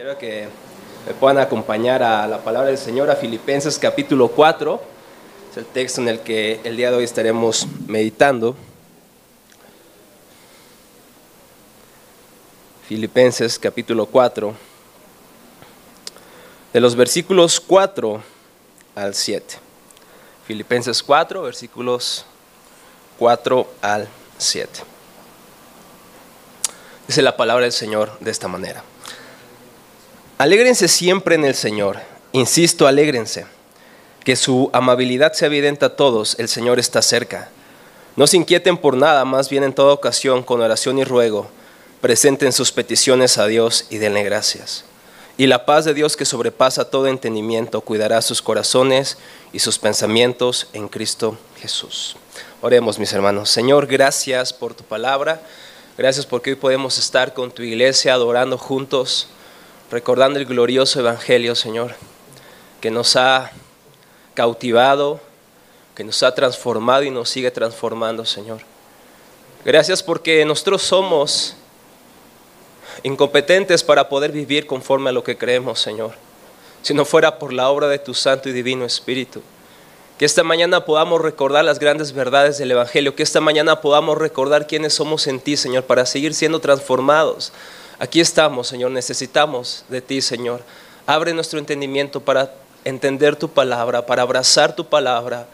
Quiero que me puedan acompañar a la palabra del Señor, a Filipenses capítulo 4. Es el texto en el que el día de hoy estaremos meditando. Filipenses capítulo 4, de los versículos 4 al 7. Filipenses 4, versículos 4 al 7. Dice la palabra del Señor de esta manera: Alégrense siempre en el Señor. Insisto, alégrense. Que su amabilidad sea evidente a todos. El Señor está cerca. No se inquieten por nada, más bien en toda ocasión, con oración y ruego, presenten sus peticiones a Dios y denle gracias. Y la paz de Dios, que sobrepasa todo entendimiento, cuidará sus corazones y sus pensamientos en Cristo Jesús. Oremos, mis hermanos. Señor, gracias por tu palabra. Gracias porque hoy podemos estar con tu iglesia adorando juntos, recordando el glorioso evangelio, Señor, que nos ha cautivado, que nos ha transformado y nos sigue transformando, Señor. Gracias porque nosotros somos incompetentes para poder vivir conforme a lo que creemos, Señor, si no fuera por la obra de tu Santo y Divino Espíritu. Que esta mañana podamos recordar las grandes verdades del evangelio, que esta mañana podamos recordar quiénes somos en ti, Señor, para seguir siendo transformados. Aquí estamos, Señor, necesitamos de ti, Señor. Abre nuestro entendimiento para entender tu palabra, para abrazar tu palabra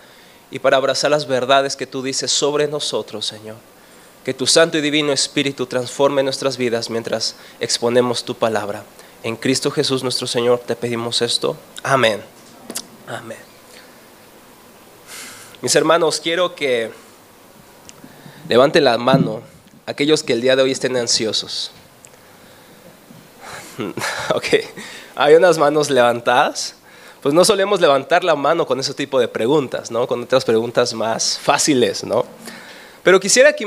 y para abrazar las verdades que tú dices sobre nosotros, Señor. Que tu Santo y Divino Espíritu transforme nuestras vidas mientras exponemos tu palabra. En Cristo Jesús nuestro Señor te pedimos esto. Amén. Amén. Mis hermanos, quiero que levanten la mano aquellos que el día de hoy estén ansiosos. Ok, hay unas manos levantadas. Pues no solemos levantar la mano con ese tipo de preguntas, ¿no? Con otras preguntas más fáciles, ¿no? Pero quisiera que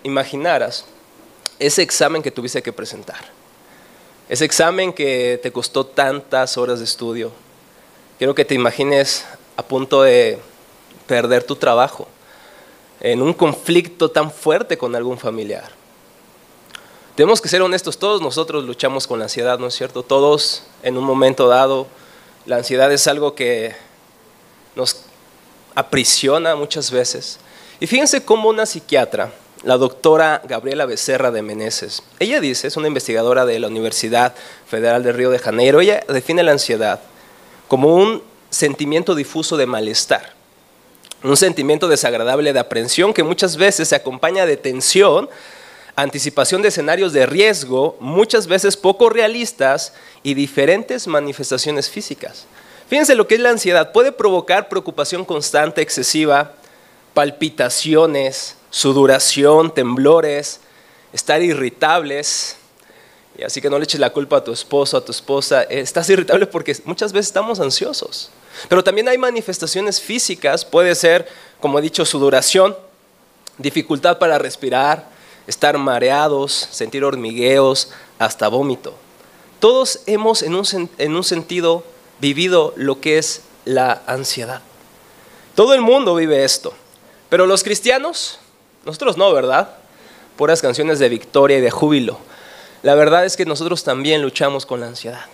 imaginaras ese examen que tuviste que presentar. Ese examen que te costó tantas horas de estudio. Quiero que te imagines a punto de perder tu trabajo, en un conflicto tan fuerte con algún familiar. Tenemos que ser honestos, todos nosotros luchamos con la ansiedad, ¿no es cierto? Todos en un momento dado, la ansiedad es algo que nos aprisiona muchas veces. Y fíjense cómo una psiquiatra, la doctora Gabriela Becerra de Meneses, ella dice, es una investigadora de la Universidad Federal de Río de Janeiro, ella define la ansiedad como un sentimiento difuso de malestar, un sentimiento desagradable de aprensión que muchas veces se acompaña de tensión, anticipación de escenarios de riesgo, muchas veces poco realistas y diferentes manifestaciones físicas. Fíjense lo que es la ansiedad. Puede provocar preocupación constante, excesiva, palpitaciones, sudoración, temblores, estar irritables. Y así que no le eches la culpa a tu esposo, a tu esposa. Estás irritable porque muchas veces estamos ansiosos. Pero también hay manifestaciones físicas. Puede ser, como he dicho, sudoración, dificultad para respirar, estar mareados, sentir hormigueos, hasta vómito. Todos hemos en un sentido vivido lo que es la ansiedad. Todo el mundo vive esto. Pero los cristianos, nosotros no, ¿verdad? Puras canciones de victoria y de júbilo. La verdad es que nosotros también luchamos con la ansiedad.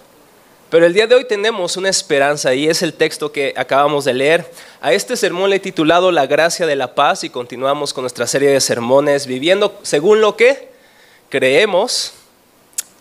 Pero el día de hoy tenemos una esperanza y es el texto que acabamos de leer. A este sermón le he titulado La gracia de la paz y continuamos con nuestra serie de sermones viviendo según lo que creemos.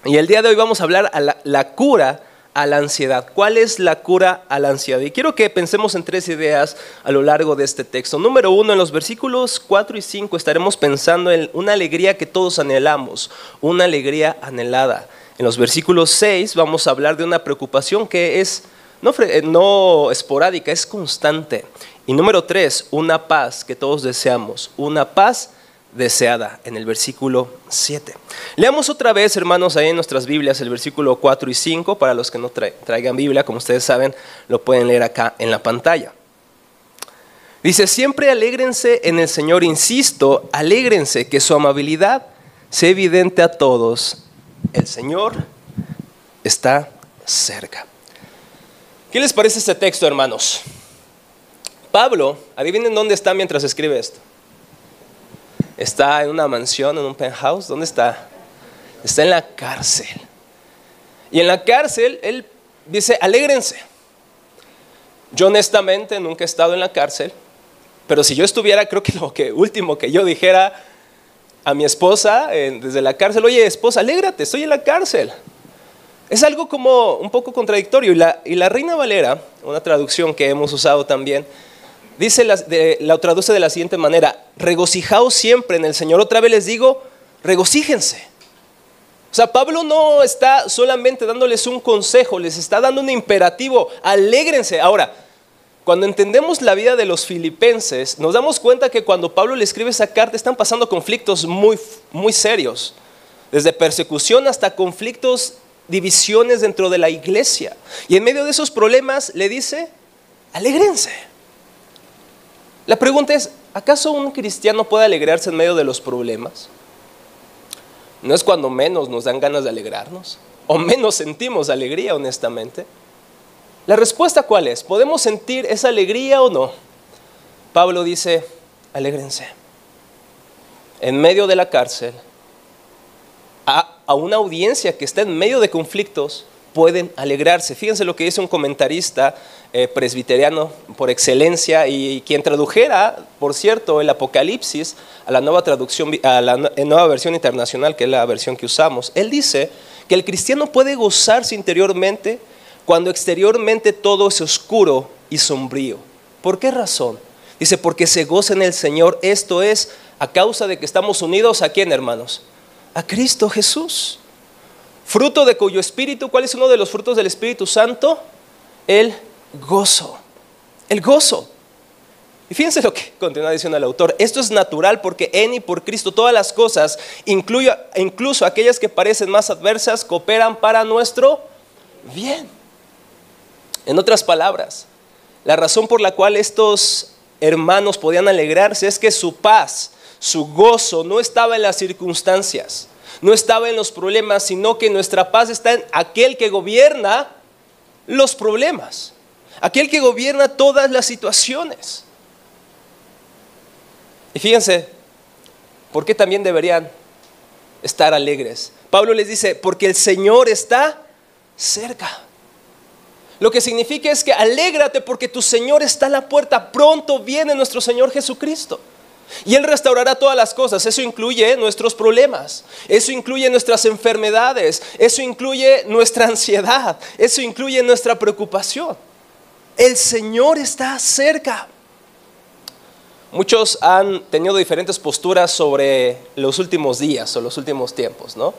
Y el día de hoy vamos a hablar a la cura a la ansiedad. ¿Cuál es la cura a la ansiedad? Y quiero que pensemos en tres ideas a lo largo de este texto. Número 1, en los versículos 4 y 5 estaremos pensando en una alegría que todos anhelamos, una alegría anhelada. En los versículos 6 vamos a hablar de una preocupación que es no esporádica, es constante. Y número 3, una paz que todos deseamos, una paz deseada, en el versículo 7. Leamos otra vez, hermanos, ahí en nuestras Biblias, el versículo 4 y 5. Para los que no traigan Biblia, como ustedes saben, lo pueden leer acá en la pantalla. Dice, siempre alégrense en el Señor, insisto, alégrense, que su amabilidad sea evidente a todos. El Señor está cerca. ¿Qué les parece este texto, hermanos? Pablo, adivinen dónde está mientras escribe esto. Está en una mansión, en un penthouse. ¿Dónde está? Está en la cárcel. Y en la cárcel, él dice, alégrense. Yo honestamente nunca he estado en la cárcel, pero si yo estuviera, creo que lo último que yo dijera a mi esposa desde la cárcel, oye, esposa, alégrate, estoy en la cárcel. Es algo como un poco contradictorio. Y la Reina Valera, una traducción que hemos usado también, la traduce de la siguiente manera: regocijaos siempre en el Señor. Otra vez les digo, regocíjense. O sea, Pablo no está solamente dándoles un consejo, les está dando un imperativo, alégrense. Ahora, cuando entendemos la vida de los filipenses, nos damos cuenta que cuando Pablo le escribe esa carta están pasando conflictos muy, muy serios, desde persecución hasta conflictos, divisiones dentro de la iglesia. Y en medio de esos problemas le dice, alégrense. La pregunta es, ¿acaso un cristiano puede alegrarse en medio de los problemas? ¿No es cuando menos nos dan ganas de alegrarnos? ¿O menos sentimos alegría, honestamente? La respuesta, ¿cuál es? ¿Podemos sentir esa alegría o no? Pablo dice, alégrense. En medio de la cárcel, a una audiencia que está en medio de conflictos, pueden alegrarse. Fíjense lo que dice un comentarista presbiteriano por excelencia y quien tradujera, por cierto, el Apocalipsis a la nueva traducción, a la nueva versión internacional, que es la versión que usamos. Él dice que el cristiano puede gozarse interiormente cuando exteriormente todo es oscuro y sombrío. ¿Por qué razón? Dice, porque se goza en el Señor. Esto es a causa de que estamos unidos, ¿a quién, hermanos? A Cristo Jesús. Fruto de cuyo espíritu, ¿cuál es uno de los frutos del Espíritu Santo? El gozo. El gozo. Y fíjense lo que continúa diciendo el autor. Esto es natural porque en y por Cristo todas las cosas, incluso aquellas que parecen más adversas, cooperan para nuestro bien. En otras palabras, la razón por la cual estos hermanos podían alegrarse es que su paz, su gozo no estaba en las circunstancias, no estaba en los problemas, sino que nuestra paz está en aquel que gobierna los problemas, aquel que gobierna todas las situaciones. Y fíjense, ¿por qué también deberían estar alegres? Pablo les dice, porque el Señor está cerca. Lo que significa es que alégrate porque tu Señor está a la puerta. Pronto viene nuestro Señor Jesucristo. Y Él restaurará todas las cosas. Eso incluye nuestros problemas, eso incluye nuestras enfermedades, eso incluye nuestra ansiedad, eso incluye nuestra preocupación. El Señor está cerca. Muchos han tenido diferentes posturas sobre los últimos días o los últimos tiempos, ¿no?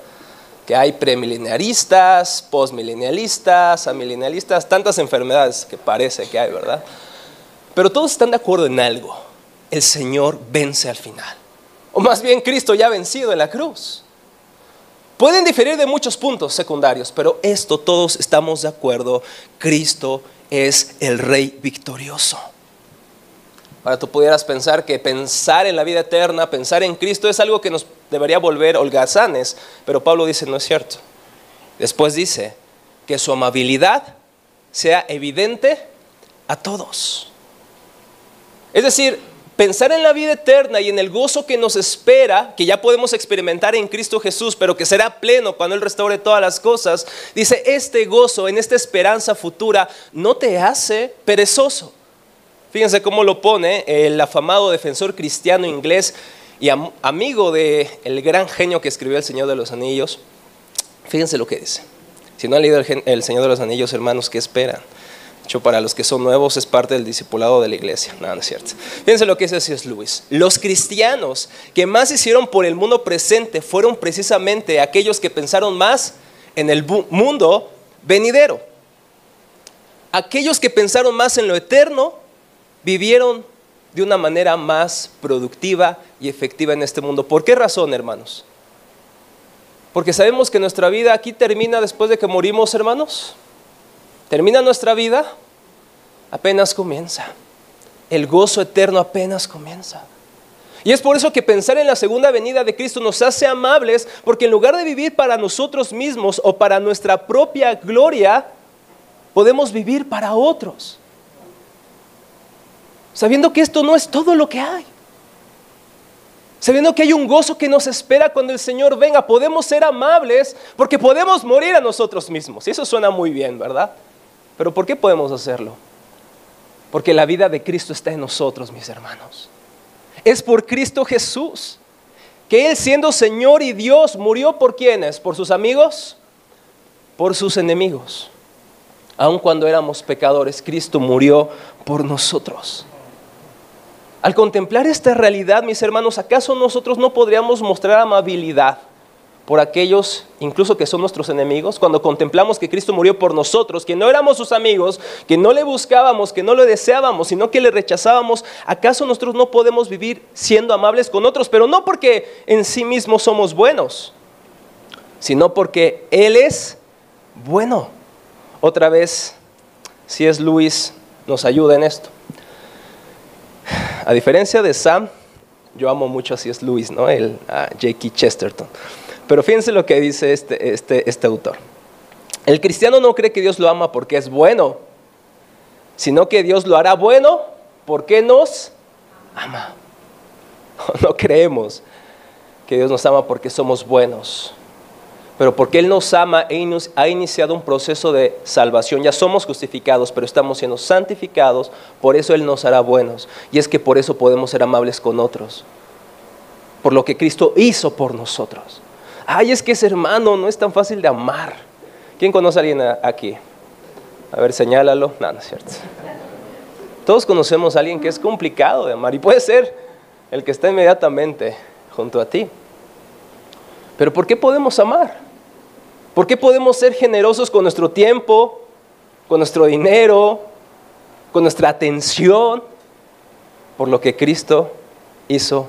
Que hay premileniaristas, postmilenialistas, amilenialistas, tantas enfermedades que parece que hay, ¿verdad? Pero todos están de acuerdo en algo: el Señor vence al final. O más bien, Cristo ya ha vencido en la cruz. Pueden diferir de muchos puntos secundarios, pero esto todos estamos de acuerdo: Cristo es el Rey victorioso. Ahora tú pudieras pensar que pensar en la vida eterna, pensar en Cristo es algo que nos debería volver holgazanes, pero Pablo dice no es cierto. Después dice que su amabilidad sea evidente a todos. Es decir, pensar en la vida eterna y en el gozo que nos espera, que ya podemos experimentar en Cristo Jesús, pero que será pleno cuando Él restaure todas las cosas. Dice, este gozo en esta esperanza futura no te hace perezoso. Fíjense cómo lo pone el afamado defensor cristiano inglés y amigo del gran genio que escribió El Señor de los Anillos. Fíjense lo que dice. Si no han leído El Señor de los Anillos, hermanos, ¿qué esperan? De hecho, para los que son nuevos es parte del discipulado de la iglesia. No, no es cierto. Fíjense lo que dice C.S. Lewis. Los cristianos que más hicieron por el mundo presente fueron precisamente aquellos que pensaron más en el mundo venidero. Aquellos que pensaron más en lo eterno vivieron de una manera más productiva y efectiva en este mundo. ¿Por qué razón, hermanos? Porque sabemos que nuestra vida aquí termina después de que morimos, hermanos. Termina nuestra vida, apenas comienza. El gozo eterno apenas comienza. Y es por eso que pensar en la segunda venida de Cristo nos hace amables, porque en lugar de vivir para nosotros mismos o para nuestra propia gloria, podemos vivir para otros, sabiendo que esto no es todo lo que hay. sabiendo que hay un gozo que nos espera cuando el Señor venga. Podemos ser amables porque podemos morir a nosotros mismos. Y eso suena muy bien, ¿verdad? Pero ¿por qué podemos hacerlo? Porque la vida de Cristo está en nosotros, mis hermanos. Es por Cristo Jesús, que Él, siendo Señor y Dios, murió por ¿quiénes? ¿Por sus amigos? Por sus enemigos. Aun cuando éramos pecadores, Cristo murió por nosotros. Al contemplar esta realidad, mis hermanos, ¿acaso nosotros no podríamos mostrar amabilidad por aquellos, incluso que son nuestros enemigos? Cuando contemplamos que Cristo murió por nosotros, que no éramos sus amigos, que no le buscábamos, que no le deseábamos, sino que le rechazábamos, ¿acaso nosotros no podemos vivir siendo amables con otros? Pero no porque en sí mismos somos buenos, sino porque Él es bueno. Otra vez, C.S. Lewis nos ayuda en esto. A diferencia de Sam, yo amo mucho a C.S. Lewis, ¿no? A J.K. Chesterton. Pero fíjense lo que dice este autor. El cristiano no cree que Dios lo ama porque es bueno, sino que Dios lo hará bueno porque nos ama. No creemos que Dios nos ama porque somos buenos, pero porque Él nos ama e ha iniciado un proceso de salvación. Ya somos justificados, pero estamos siendo santificados, por eso Él nos hará buenos. Y es que por eso podemos ser amables con otros, por lo que Cristo hizo por nosotros. Ay, es que ese hermano no es tan fácil de amar. ¿Quién conoce a alguien aquí? A ver, señálalo. No, no es cierto. Todos conocemos a alguien que es complicado de amar, y puede ser el que está inmediatamente junto a ti. Pero ¿por qué podemos amar? ¿Por qué podemos ser generosos con nuestro tiempo, con nuestro dinero, con nuestra atención? Por lo que Cristo hizo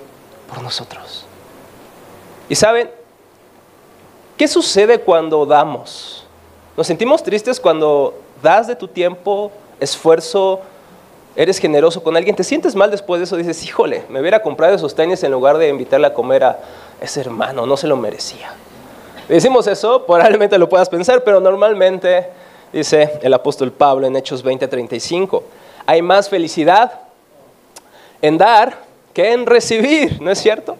por nosotros. Y ¿saben qué sucede cuando damos? Nos sentimos tristes cuando das de tu tiempo, esfuerzo, eres generoso con alguien. Te sientes mal después de eso, dices, híjole, me hubiera comprado esos tenis en lugar de invitarle a comer a ese hermano, no se lo merecía. Decimos eso, probablemente lo puedas pensar, pero normalmente, dice el apóstol Pablo en Hechos 20:35, hay más felicidad en dar que en recibir, ¿no es cierto?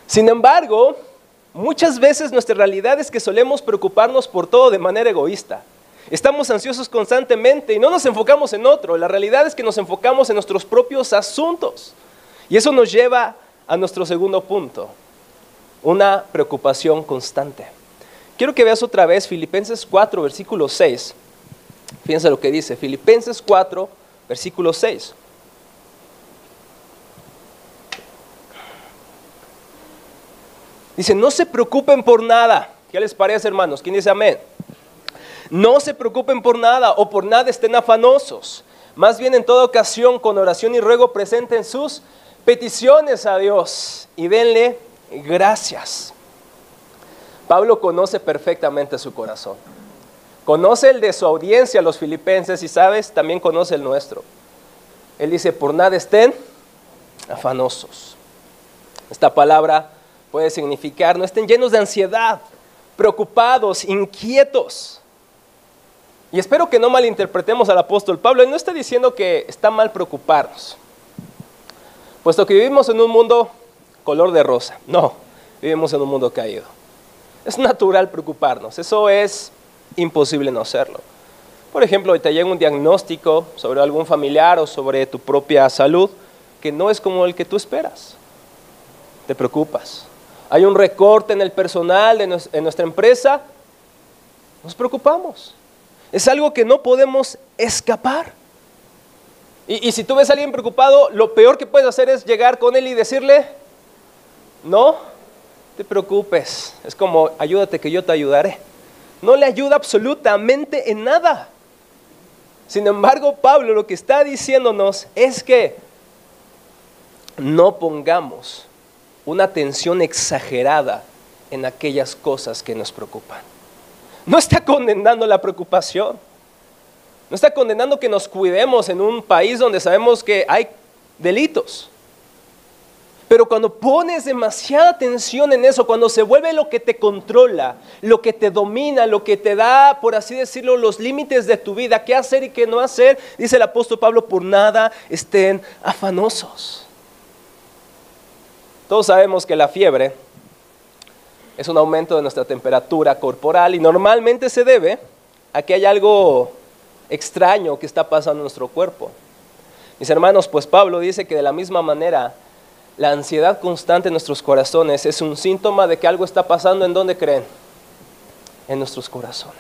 Sin embargo, muchas veces nuestra realidad es que solemos preocuparnos por todo de manera egoísta. Estamos ansiosos constantemente y no nos enfocamos en otro. La realidad es que nos enfocamos en nuestros propios asuntos. Y eso nos lleva a nuestro segundo punto, una preocupación constante. Quiero que veas otra vez Filipenses 4, versículo 6. Fíjense lo que dice, Filipenses 4, versículo 6. Dice, no se preocupen por nada. ¿Qué les parece, hermanos? ¿Quién dice amén? No se preocupen por nada o por nada estén afanosos. Más bien en toda ocasión, con oración y ruego, presenten sus peticiones a Dios y denle gracias. Pablo conoce perfectamente su corazón. Conoce el de su audiencia, los filipenses, y sabes, también conoce el nuestro. Él dice, por nada estén afanosos. Esta palabra puede significar, no estén llenos de ansiedad, preocupados, inquietos. Y espero que no malinterpretemos al apóstol Pablo. Él no está diciendo que está mal preocuparnos, puesto que vivimos en un mundo color de rosa. No, vivimos en un mundo caído. Es natural preocuparnos, eso es imposible no hacerlo. Por ejemplo, te llega un diagnóstico sobre algún familiar o sobre tu propia salud que no es como el que tú esperas. Te preocupas. Hay un recorte en el personal en nuestra empresa, nos preocupamos. Es algo que no podemos escapar. Y si tú ves a alguien preocupado, lo peor que puedes hacer es llegar con él y decirle, no te preocupes, es como, ayúdate que yo te ayudaré. No le ayuda absolutamente en nada. Sin embargo, Pablo lo que está diciéndonos es que no pongamos una atención exagerada en aquellas cosas que nos preocupan. No está condenando la preocupación. No está condenando que nos cuidemos en un país donde sabemos que hay delitos. Pero cuando pones demasiada atención en eso, cuando se vuelve lo que te controla, lo que te domina, lo que te da, por así decirlo, los límites de tu vida, qué hacer y qué no hacer, dice el apóstol Pablo, por nada estén afanosos. Todos sabemos que la fiebre es un aumento de nuestra temperatura corporal y normalmente se debe a que hay algo extraño que está pasando en nuestro cuerpo. Mis hermanos, pues Pablo dice que de la misma manera la ansiedad constante en nuestros corazones es un síntoma de que algo está pasando. ¿En dónde creen? En nuestros corazones.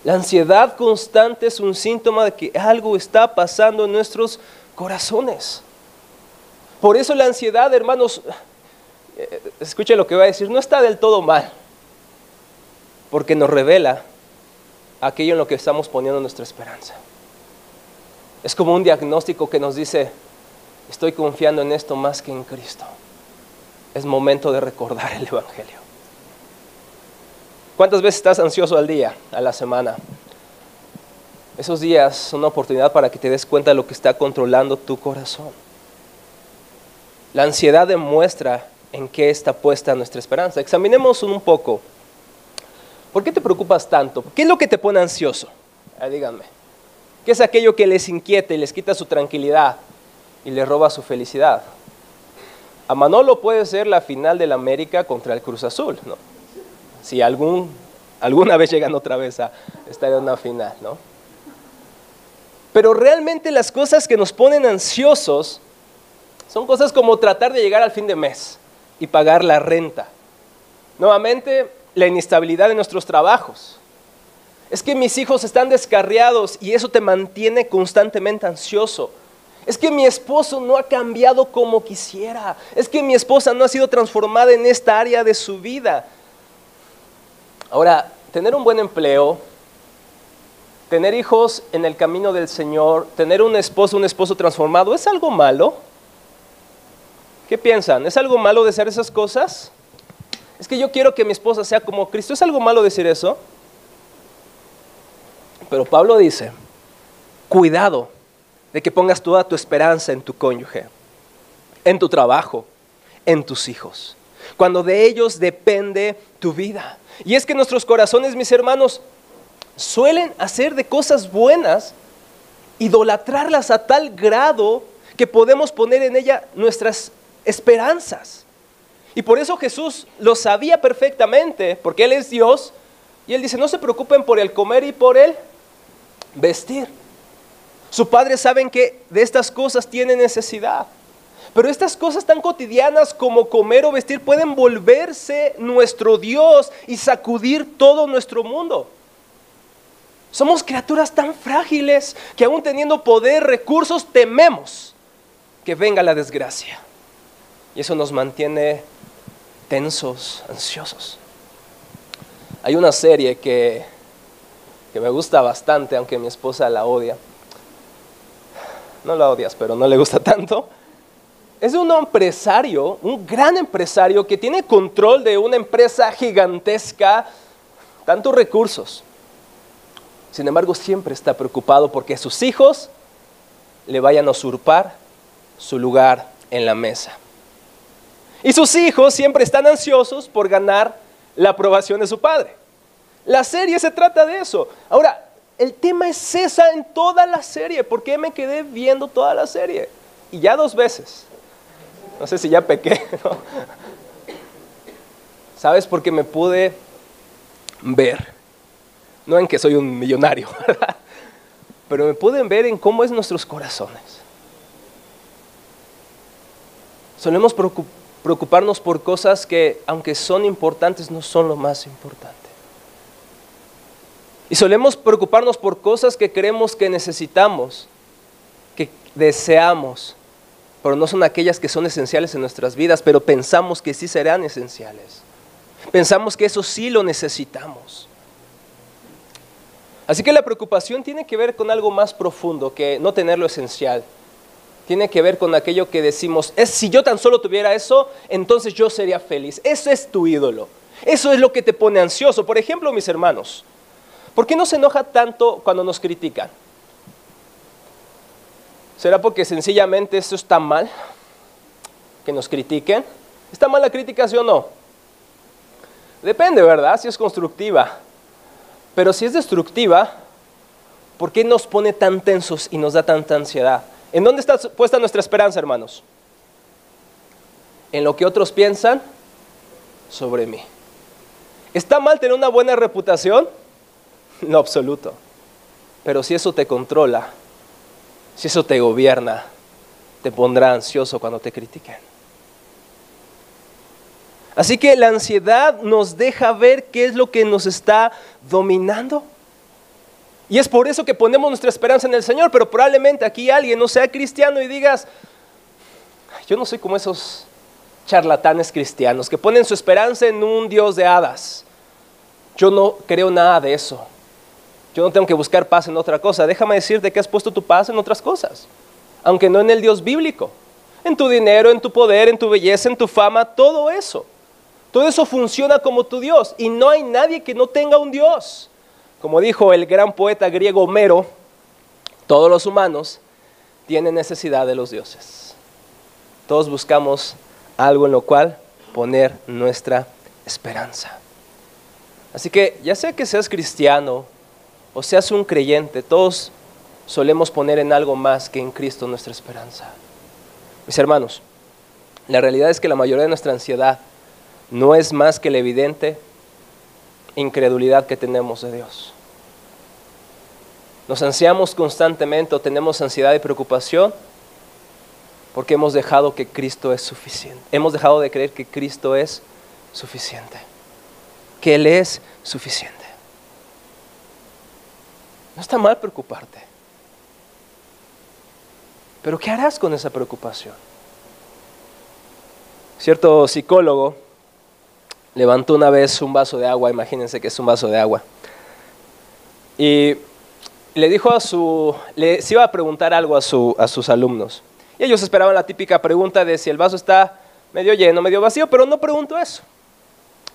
La ansiedad constante es un síntoma de que algo está pasando en nuestros corazones. Por eso la ansiedad, hermanos, escuchen lo que voy a decir, no está del todo mal, porque nos revela aquello en lo que estamos poniendo nuestra esperanza. Es como un diagnóstico que nos dice, estoy confiando en esto más que en Cristo. Es momento de recordar el Evangelio. ¿Cuántas veces estás ansioso al día, a la semana? Esos días son una oportunidad para que te des cuenta de lo que está controlando tu corazón. La ansiedad demuestra en qué está puesta nuestra esperanza. Examinemos un poco. ¿Por qué te preocupas tanto? ¿Qué es lo que te pone ansioso? Díganme. ¿Qué es aquello que les inquieta y les quita su tranquilidad y les roba su felicidad? A Manolo puede ser la final del América contra el Cruz Azul, ¿no? Si alguna vez llegan otra vez a estar en una final, ¿no? Pero realmente las cosas que nos ponen ansiosos son cosas como tratar de llegar al fin de mes y pagar la renta. Nuevamente, la inestabilidad de nuestros trabajos. Es que mis hijos están descarriados y eso te mantiene constantemente ansioso. Es que mi esposo no ha cambiado como quisiera. Es que mi esposa no ha sido transformada en esta área de su vida. Ahora, tener un buen empleo, tener hijos en el camino del Señor, tener un esposo transformado, ¿es algo malo? ¿Qué piensan? ¿Es algo malo decir esas cosas? Es que yo quiero que mi esposa sea como Cristo. ¿Es algo malo decir eso? Pero Pablo dice, cuidado de que pongas toda tu esperanza en tu cónyuge, en tu trabajo, en tus hijos, cuando de ellos depende tu vida. Y es que nuestros corazones, mis hermanos, suelen hacer de cosas buenas, idolatrarlas a tal grado que podemos poner en ella nuestras esperanzas. Y por eso Jesús lo sabía perfectamente, porque Él es Dios, y Él dice, no se preocupen por el comer y por el vestir. Su Padre saben que de estas cosas tiene necesidad. Pero estas cosas tan cotidianas como comer o vestir pueden volverse nuestro Dios y sacudir todo nuestro mundo. Somos criaturas tan frágiles que aún teniendo poder, recursos, tememos que venga la desgracia. Y eso nos mantiene tensos, ansiosos. Hay una serie que me gusta bastante, aunque mi esposa la odia. No la odias, pero no le gusta tanto. Es de un empresario, un gran empresario que tiene control de una empresa gigantesca, tantos recursos. Sin embargo, siempre está preocupado porque sus hijos le vayan a usurpar su lugar en la mesa. Y sus hijos siempre están ansiosos por ganar la aprobación de su padre. La serie se trata de eso. Ahora, el tema es esa en toda la serie. ¿Por qué me quedé viendo toda la serie? Y ya 2 veces. No sé si ya pequé, ¿no? ¿Sabes? Porque me pude ver. No en que soy un millonario, ¿verdad? Pero me pude ver en cómo es nuestros corazones. Solemos preocuparnos por cosas que, aunque son importantes, no son lo más importante. Y solemos preocuparnos por cosas que creemos que necesitamos, que deseamos, pero no son aquellas que son esenciales en nuestras vidas, pero pensamos que sí serán esenciales. Pensamos que eso sí lo necesitamos. Así que la preocupación tiene que ver con algo más profundo que no tener lo esencial. Tiene que ver con aquello que decimos, si yo tan solo tuviera eso, entonces yo sería feliz. Eso es tu ídolo. Eso es lo que te pone ansioso. Por ejemplo, mis hermanos, ¿por qué nos enoja tanto cuando nos critican? ¿Será porque sencillamente esto está mal? ¿Que nos critiquen? ¿Está mal la crítica, sí o no? Depende, ¿verdad? Si es constructiva. Pero si es destructiva, ¿por qué nos pone tan tensos y nos da tanta ansiedad? ¿En dónde está puesta nuestra esperanza, hermanos? en lo que otros piensan sobre mí. ¿Está mal tener una buena reputación? No, absoluto. Pero si eso te controla, si eso te gobierna, te pondrá ansioso cuando te critiquen. Así que la ansiedad nos deja ver qué es lo que nos está dominando. Y es por eso que ponemos nuestra esperanza en el Señor, pero probablemente aquí alguien no sea cristiano y digas, yo no soy como esos charlatanes cristianos que ponen su esperanza en un Dios de hadas. Yo no creo nada de eso. Yo no tengo que buscar paz en otra cosa. Déjame decirte que has puesto tu paz en otras cosas, aunque no en el Dios bíblico. En tu dinero, en tu poder, en tu belleza, en tu fama, todo eso. Todo eso funciona como tu Dios y no hay nadie que no tenga un Dios. Como dijo el gran poeta griego Homero, todos los humanos tienen necesidad de los dioses. Todos buscamos algo en lo cual poner nuestra esperanza. Así que ya sea que seas cristiano o seas un creyente, todos solemos poner en algo más que en Cristo nuestra esperanza. Mis hermanos, la realidad es que la mayoría de nuestra ansiedad no es más que la evidente incredulidad que tenemos de Dios. Nos ansiamos constantemente o tenemos ansiedad y preocupación porque hemos dejado que Cristo es suficiente. Hemos dejado de creer que Cristo es suficiente, que Él es suficiente. No está mal preocuparte, pero ¿qué harás con esa preocupación? Cierto psicólogo levantó una vez un vaso de agua, imagínense que es un vaso de agua, y le dijo les iba a preguntar algo a sus alumnos. Y ellos esperaban la típica pregunta de si el vaso está medio lleno, medio vacío, pero no preguntó eso.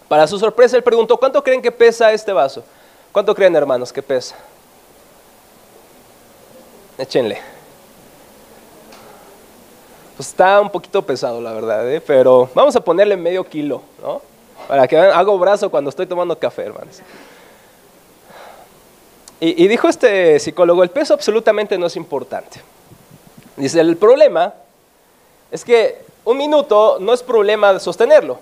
Para su sorpresa, él preguntó, ¿cuánto creen que pesa este vaso? ¿Cuánto creen, hermanos, que pesa? Échenle. Pues está un poquito pesado, la verdad, pero vamos a ponerle medio kilo, ¿no? Para que vean, hago brazo cuando estoy tomando café, hermanos. Y dijo este psicólogo, el peso absolutamente no es importante. Dice, el problema es que un minuto no es problema de sostenerlo.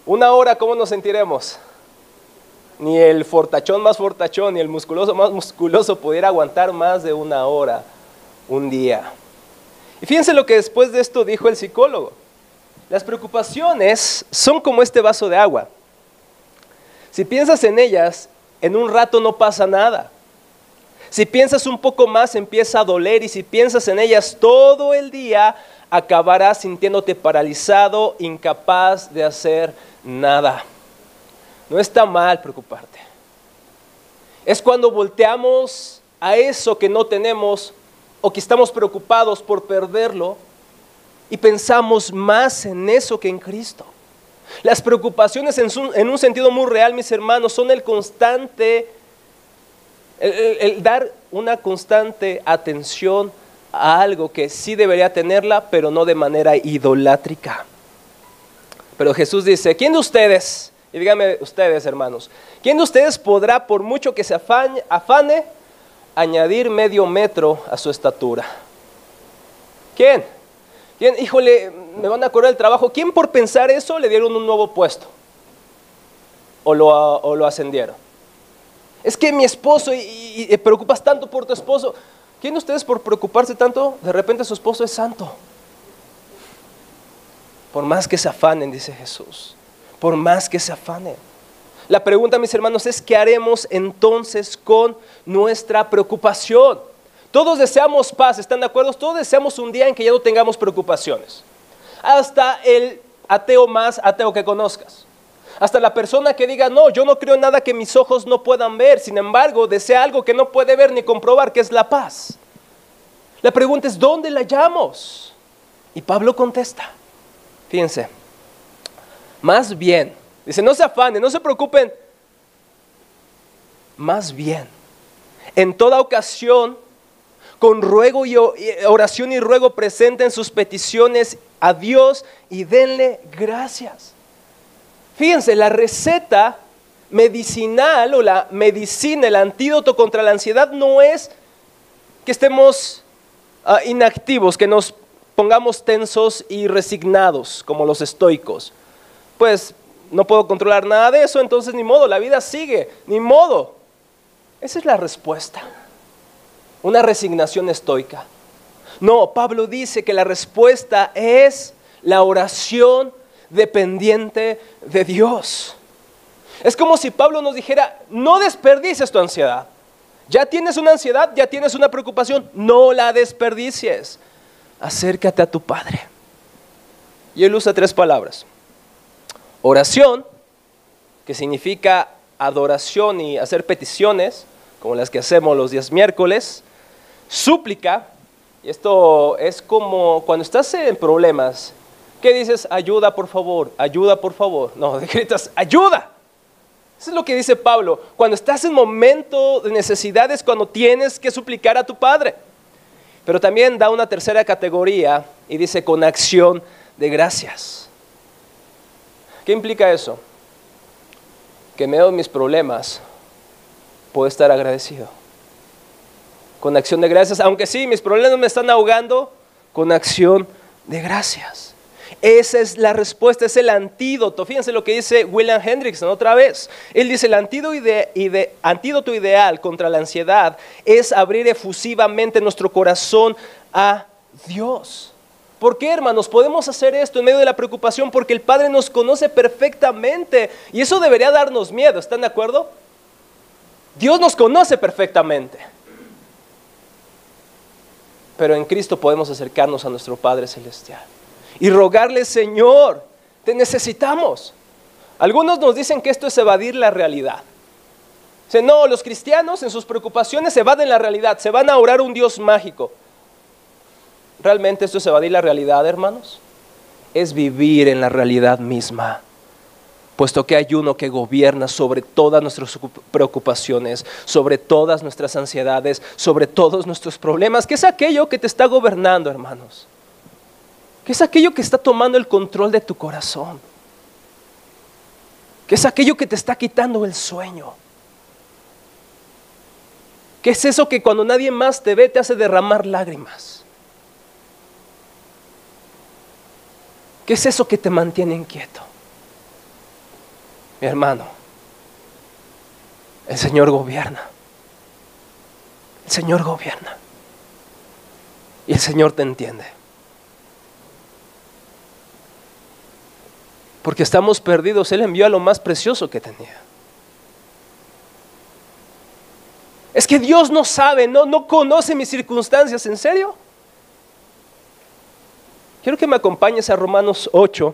Una hora, ¿cómo nos sentiremos? Ni el fortachón más fortachón, ni el musculoso más musculoso pudiera aguantar más de una hora, un día. Y fíjense lo que después de esto dijo el psicólogo. Las preocupaciones son como este vaso de agua. Si piensas en ellas, en un rato no pasa nada. Si piensas un poco más, empieza a doler, y si piensas en ellas todo el día, acabarás sintiéndote paralizado, incapaz de hacer nada. No está mal preocuparte. Es cuando volteamos a eso que no tenemos o que estamos preocupados por perderlo y pensamos más en eso que en Cristo. Las preocupaciones en un sentido muy real, mis hermanos, son el dar una constante atención a algo que sí debería tenerla, pero no de manera idolátrica. Pero Jesús dice, ¿quién de ustedes, y díganme ustedes, hermanos, quién de ustedes podrá, por mucho que se afane, añadir medio metro a su estatura? ¿Quién? ¿Quién? Híjole, me van a correr el trabajo. ¿Quién por pensar eso le dieron un nuevo puesto? ¿O lo ascendieron? Es que mi esposo, y te preocupas tanto por tu esposo. ¿Quién de ustedes por preocuparse tanto, de repente su esposo es santo? Por más que se afanen, dice Jesús, por más que se afanen. La pregunta, mis hermanos, es ¿qué haremos entonces con nuestra preocupación? Todos deseamos paz, ¿están de acuerdo? Todos deseamos un día en que ya no tengamos preocupaciones. Hasta el ateo más ateo que conozcas. Hasta la persona que diga, no, yo no creo en nada que mis ojos no puedan ver. Sin embargo, desea algo que no puede ver ni comprobar, que es la paz. La pregunta es, ¿dónde la hallamos? Y Pablo contesta. Fíjense, más bien, dice, no se afanen, no se preocupen. Más bien, en toda ocasión, con ruego y oración y ruego, presenten sus peticiones a Dios y denle gracias. Fíjense, la receta medicinal o la medicina, el antídoto contra la ansiedad no es que estemos inactivos, que nos pongamos tensos y resignados como los estoicos. Pues no puedo controlar nada de eso, entonces ni modo, la vida sigue, ni modo. Esa es la respuesta, una resignación estoica. No, Pablo dice que la respuesta es la oración dependiente de Dios. Es como si Pablo nos dijera, no desperdicies tu ansiedad. Ya tienes una ansiedad, ya tienes una preocupación, no la desperdicies. Acércate a tu Padre. Y él usa 3 palabras. Oración, que significa adoración y hacer peticiones, como las que hacemos los días miércoles. Súplica, y esto es como cuando estás en problemas, ¿qué dices? Ayuda por favor, ayuda por favor. No, gritas, ayuda. Eso es lo que dice Pablo. Cuando estás en momento de necesidades, cuando tienes que suplicar a tu Padre. Pero también da una tercera categoría y dice con acción de gracias. ¿Qué implica eso? Que en medio de mis problemas puedo estar agradecido. Con acción de gracias, aunque sí, mis problemas me están ahogando, con acción de gracias. Esa es la respuesta, es el antídoto. Fíjense lo que dice William Hendrickson otra vez. Él dice, el antídoto ideal contra la ansiedad es abrir efusivamente nuestro corazón a Dios. ¿Por qué, hermanos? Podemos hacer esto en medio de la preocupación porque el Padre nos conoce perfectamente y eso debería darnos miedo, ¿están de acuerdo? Dios nos conoce perfectamente. Pero en Cristo podemos acercarnos a nuestro Padre Celestial y rogarle, Señor, te necesitamos. Algunos nos dicen que esto es evadir la realidad. Dicen, no, los cristianos en sus preocupaciones evaden la realidad, se van a orar a un Dios mágico. ¿Realmente esto es evadir la realidad, hermanos? Es vivir en la realidad misma, puesto que hay uno que gobierna sobre todas nuestras preocupaciones, sobre todas nuestras ansiedades, sobre todos nuestros problemas. ¿Qué es aquello que te está gobernando, hermanos? ¿Qué es aquello que está tomando el control de tu corazón? ¿Qué es aquello que te está quitando el sueño? ¿Qué es eso que cuando nadie más te ve te hace derramar lágrimas? ¿Qué es eso que te mantiene inquieto? Mi hermano, el Señor gobierna. El Señor gobierna. Y el Señor te entiende. Porque estamos perdidos. Él envió a lo más precioso que tenía. Es que Dios no sabe, no conoce mis circunstancias. ¿En serio? Quiero que me acompañes a Romanos 8,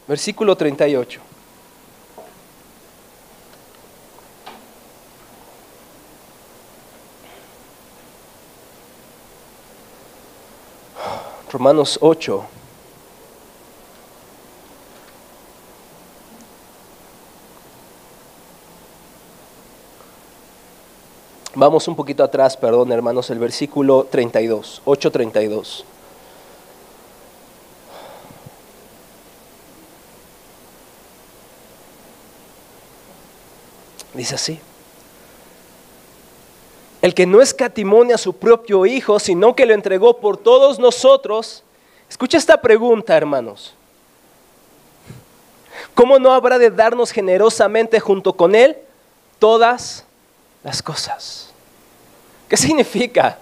versículo 38. Romanos 8. Vamos un poquito atrás, perdón, hermanos, el versículo 32, 8:32. Dice así: el que no escatimó a su propio Hijo, sino que lo entregó por todos nosotros. Escucha esta pregunta, hermanos. ¿Cómo no habrá de darnos generosamente junto con Él todas las cosas? ¿Qué significa?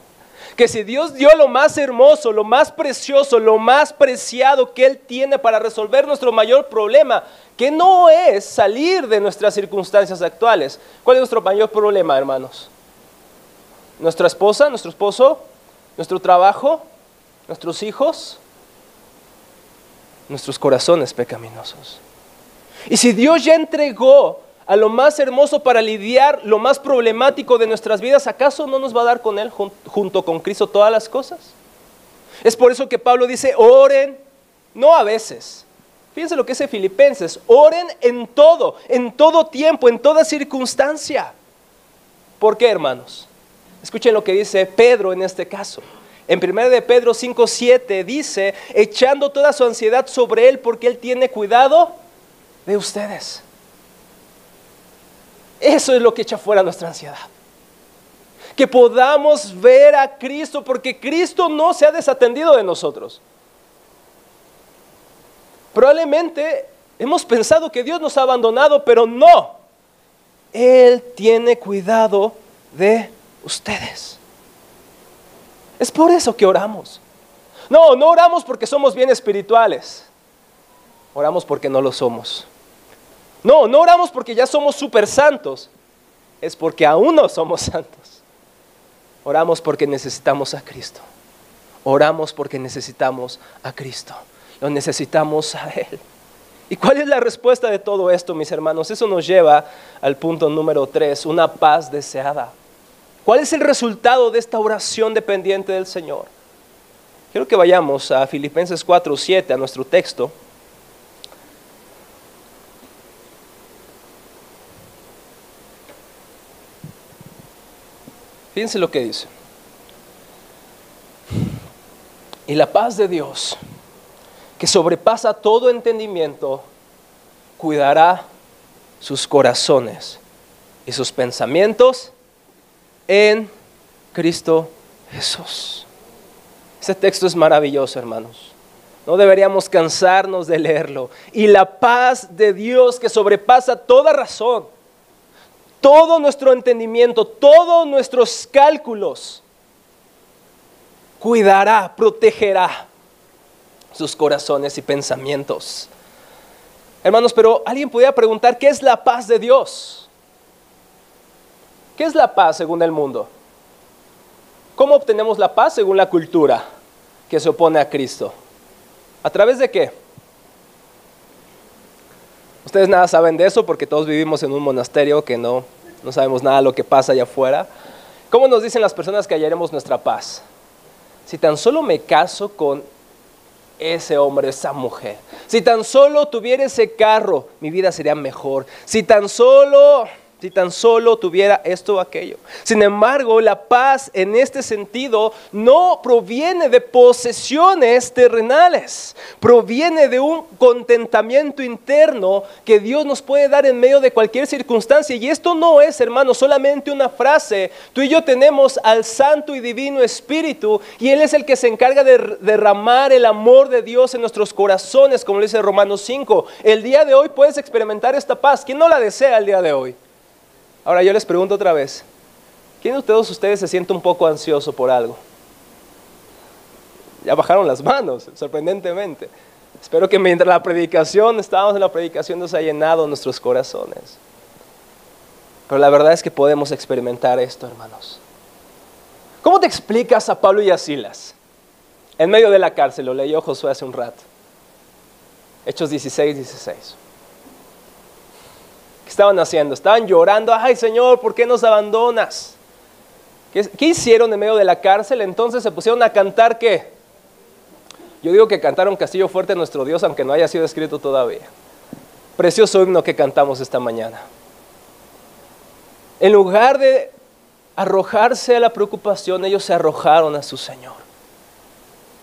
Que si Dios dio lo más hermoso, lo más precioso, lo más preciado que Él tiene para resolver nuestro mayor problema, que no es salir de nuestras circunstancias actuales. ¿Cuál es nuestro mayor problema, hermanos? ¿Nuestra esposa, nuestro esposo, nuestro trabajo, nuestros hijos, nuestros corazones pecaminosos? Y si Dios ya entregó a lo más hermoso para lidiar lo más problemático de nuestras vidas, ¿acaso no nos va a dar con Él junto con Cristo todas las cosas? Es por eso que Pablo dice, oren, no a veces. Fíjense lo que dice Filipenses, oren en todo tiempo, en toda circunstancia. ¿Por qué, hermanos? Escuchen lo que dice Pedro en este caso. En 1 de Pedro 5:7 dice, echando toda su ansiedad sobre Él porque Él tiene cuidado de ustedes. Eso es lo que echa fuera nuestra ansiedad. que podamos ver a Cristo, porque Cristo no se ha desatendido de nosotros. Probablemente hemos pensado que Dios nos ha abandonado, pero no. Él tiene cuidado de ustedes. Es por eso que oramos. No oramos porque somos bien espirituales. Oramos porque no lo somos. No oramos porque ya somos súper santos. Es porque aún no somos santos. Oramos porque necesitamos a Cristo. Oramos porque necesitamos a Cristo. Lo necesitamos a Él. ¿Y cuál es la respuesta de todo esto, mis hermanos? Eso nos lleva al punto número 3, una paz deseada. ¿Cuál es el resultado de esta oración dependiente del Señor? Quiero que vayamos a Filipenses 4:7, a nuestro texto. Fíjense lo que dice. Y la paz de Dios, que sobrepasa todo entendimiento, cuidará sus corazones y sus pensamientos en Cristo Jesús. Este texto es maravilloso, hermanos. No deberíamos cansarnos de leerlo. Y la paz de Dios que sobrepasa toda razón, todo nuestro entendimiento, todos nuestros cálculos, cuidará, protegerá sus corazones y pensamientos. Hermanos, pero alguien pudiera preguntar, ¿qué es la paz de Dios? ¿Qué es la paz según el mundo? ¿Cómo obtenemos la paz según la cultura que se opone a Cristo? ¿A través de qué? Ustedes nada saben de eso porque todos vivimos en un monasterio que no sabemos nada de lo que pasa allá afuera. ¿Cómo nos dicen las personas que hallaremos nuestra paz? Si tan solo me caso con ese hombre, esa mujer. Si tan solo tuviera ese carro, mi vida sería mejor. Si tan solo tuviera esto o aquello. Sin embargo, la paz en este sentido no proviene de posesiones terrenales. Proviene de un contentamiento interno que Dios nos puede dar en medio de cualquier circunstancia. Y esto no es, hermanos, solamente una frase. Tú y yo tenemos al Santo y Divino Espíritu y Él es el que se encarga de derramar el amor de Dios en nuestros corazones, como lo dice Romanos 5. El día de hoy puedes experimentar esta paz. ¿Quién no la desea el día de hoy? Ahora yo les pregunto otra vez, ¿quién de todos ustedes se siente un poco ansioso por algo? Ya bajaron las manos, sorprendentemente. Espero que mientras estábamos en la predicación, nos ha llenado nuestros corazones. Pero la verdad es que podemos experimentar esto, hermanos. ¿Cómo te explicas a Pablo y a Silas? En medio de la cárcel, lo leyó Josué hace un rato. Hechos 16:16. ¿Qué estaban haciendo? Estaban llorando. Ay, Señor, ¿por qué nos abandonas? ¿Qué hicieron en medio de la cárcel? Entonces se pusieron a cantar, ¿qué? Yo digo que cantaron Castillo Fuerte nuestro Dios, aunque no haya sido escrito todavía. Precioso himno que cantamos esta mañana. En lugar de arrojarse a la preocupación, ellos se arrojaron a su Señor.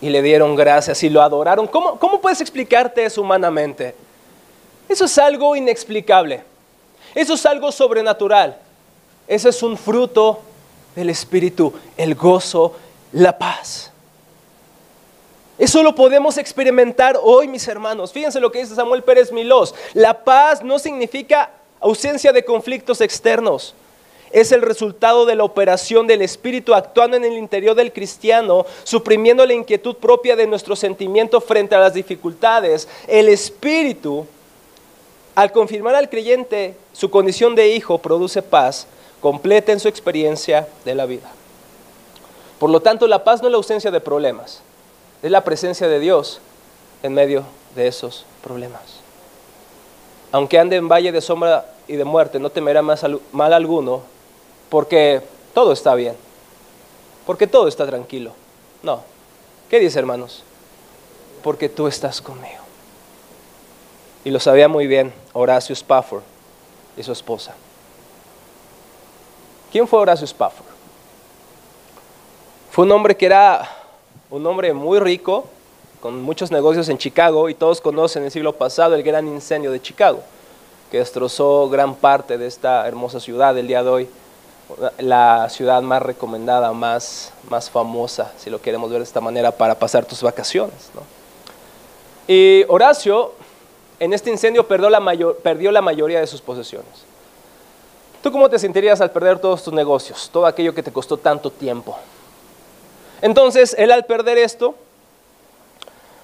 Y le dieron gracias y lo adoraron. ¿Cómo puedes explicarte eso humanamente? Eso es algo inexplicable. Eso es algo sobrenatural. Ese es un fruto del Espíritu, el gozo, la paz. Eso lo podemos experimentar hoy, mis hermanos. Fíjense lo que dice Samuel Pérez Milós. La paz no significa ausencia de conflictos externos. Es el resultado de la operación del Espíritu actuando en el interior del cristiano, suprimiendo la inquietud propia de nuestro sentimiento frente a las dificultades. El Espíritu, al confirmar al creyente su condición de hijo, produce paz completa en su experiencia de la vida. Por lo tanto, la paz no es la ausencia de problemas, es la presencia de Dios en medio de esos problemas. Aunque ande en valle de sombra y de muerte, no temerá mal alguno, porque todo está bien, porque todo está tranquilo. No. ¿Qué dice, hermanos? Porque tú estás conmigo. Y lo sabía muy bien Horacio Spafford y su esposa. ¿Quién fue Horacio Spafford? Fue un hombre que era un hombre muy rico, con muchos negocios en Chicago, y todos conocen el siglo pasado el gran incendio de Chicago, que destrozó gran parte de esta hermosa ciudad del día de hoy. la ciudad más recomendada, más famosa, si lo queremos ver de esta manera, para pasar tus vacaciones, ¿no? Y Horacio, en este incendio, perdió la mayoría de sus posesiones. ¿Tú cómo te sentirías al perder todos tus negocios, todo aquello que te costó tanto tiempo? Entonces, él al perder esto,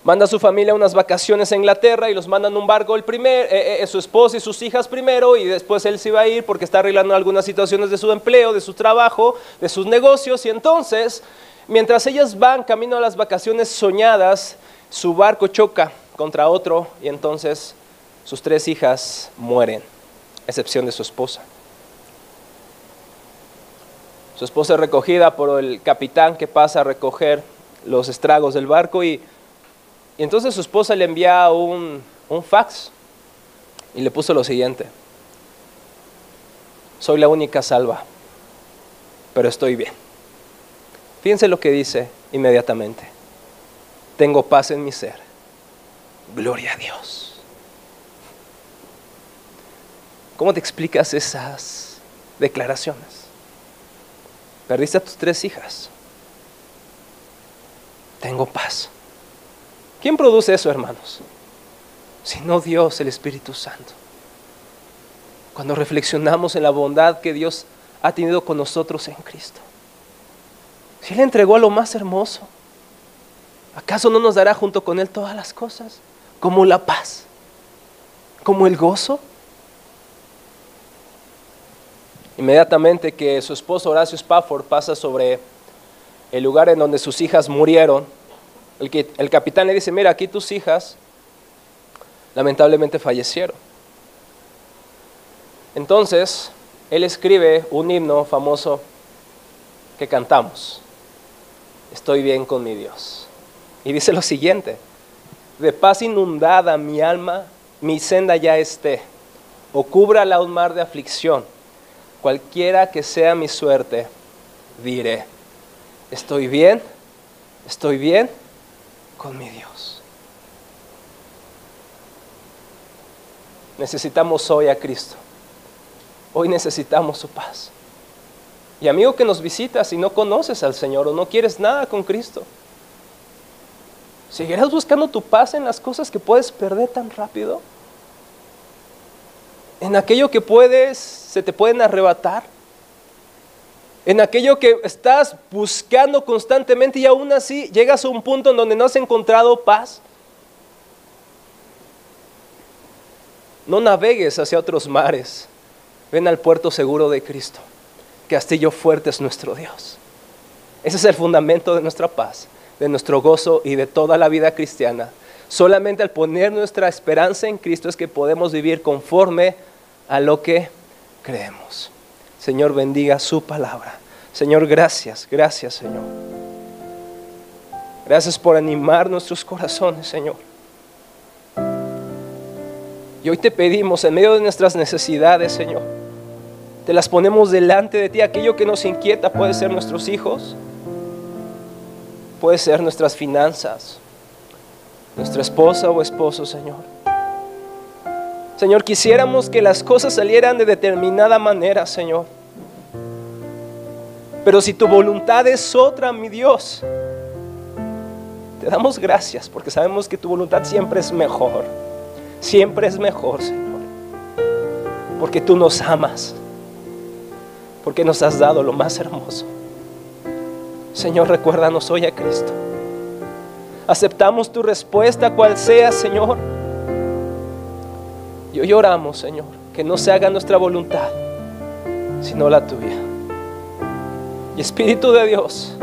manda a su familia unas vacaciones a Inglaterra y los manda en un barco su esposa y sus hijas primero, y después él se iba a ir porque está arreglando algunas situaciones de su empleo, de su trabajo, de sus negocios. Y entonces, mientras ellas van camino a las vacaciones soñadas, su barco choca contra otro y entonces sus 3 hijas mueren, a excepción de su esposa. Su esposa es recogida por el capitán que pasa a recoger los estragos del barco y entonces su esposa le envía un fax y le puso lo siguiente: soy la única salva, pero estoy bien. Fíjense lo que dice inmediatamente: tengo paz en mi ser, gloria a Dios. ¿Cómo te explicas esas declaraciones? Perdiste a tus 3 hijas, tengo paz. ¿Quién produce eso, hermanos? Sino Dios, el Espíritu Santo. Cuando reflexionamos en la bondad que Dios ha tenido con nosotros en Cristo. Si Él entregó lo más hermoso, ¿acaso no nos dará junto con Él todas las cosas? Como la paz, como el gozo. Inmediatamente que su esposo Horacio Spafford pasa sobre el lugar en donde sus hijas murieron, el capitán le dice: mira, aquí tus hijas lamentablemente fallecieron. Entonces, él escribe un himno famoso que cantamos: estoy bien con mi Dios. Y dice lo siguiente: de paz inundada mi alma, mi senda ya esté, o cúbrala un mar de aflicción, cualquiera que sea mi suerte, diré, estoy bien con mi Dios. Necesitamos hoy a Cristo. Hoy necesitamos su paz. Y amigo que nos visitas y no conoces al Señor o no quieres nada con Cristo, ¿seguirás buscando tu paz en las cosas que puedes perder tan rápido? ¿En aquello que se te pueden arrebatar? ¿En aquello que estás buscando constantemente y aún así llegas a un punto en donde no has encontrado paz? No navegues hacia otros mares. Ven al puerto seguro de Cristo. Castillo fuerte es nuestro Dios. Ese es el fundamento de nuestra paz, de nuestro gozo y de toda la vida cristiana. Solamente al poner nuestra esperanza en Cristo es que podemos vivir conforme a lo que creemos. Señor, bendiga su palabra. Señor, gracias Señor. Gracias por animar nuestros corazones, Señor. Y hoy te pedimos, en medio de nuestras necesidades, Señor, te las ponemos delante de ti. Aquello que nos inquieta puede ser nuestros hijos, puede ser nuestras finanzas, nuestra esposa o esposo, Señor. Señor, quisiéramos que las cosas salieran de determinada manera, Señor. Pero si tu voluntad es otra, mi Dios, te damos gracias porque sabemos que tu voluntad siempre es mejor. Siempre es mejor, Señor. Porque tú nos amas. Porque nos has dado lo más hermoso. Señor, recuérdanos hoy a Cristo. Aceptamos tu respuesta, cual sea, Señor. Y hoy oramos, Señor, que no se haga nuestra voluntad, sino la tuya. Y Espíritu de Dios,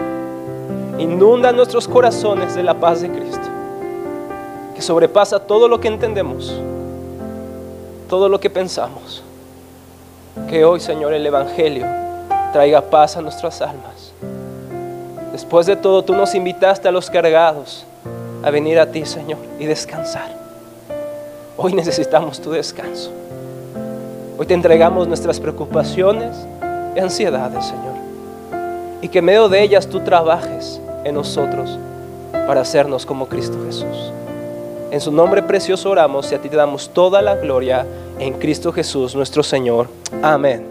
inunda nuestros corazones de la paz de Cristo, que sobrepasa todo lo que entendemos, todo lo que pensamos. Que hoy, Señor, el Evangelio traiga paz a nuestras almas. Después de todo, tú nos invitaste a los cargados a venir a ti, Señor, y descansar. Hoy necesitamos tu descanso. Hoy te entregamos nuestras preocupaciones y ansiedades, Señor, y que en medio de ellas tú trabajes en nosotros para hacernos como Cristo Jesús. En su nombre precioso oramos y a ti te damos toda la gloria en Cristo Jesús nuestro Señor. Amén.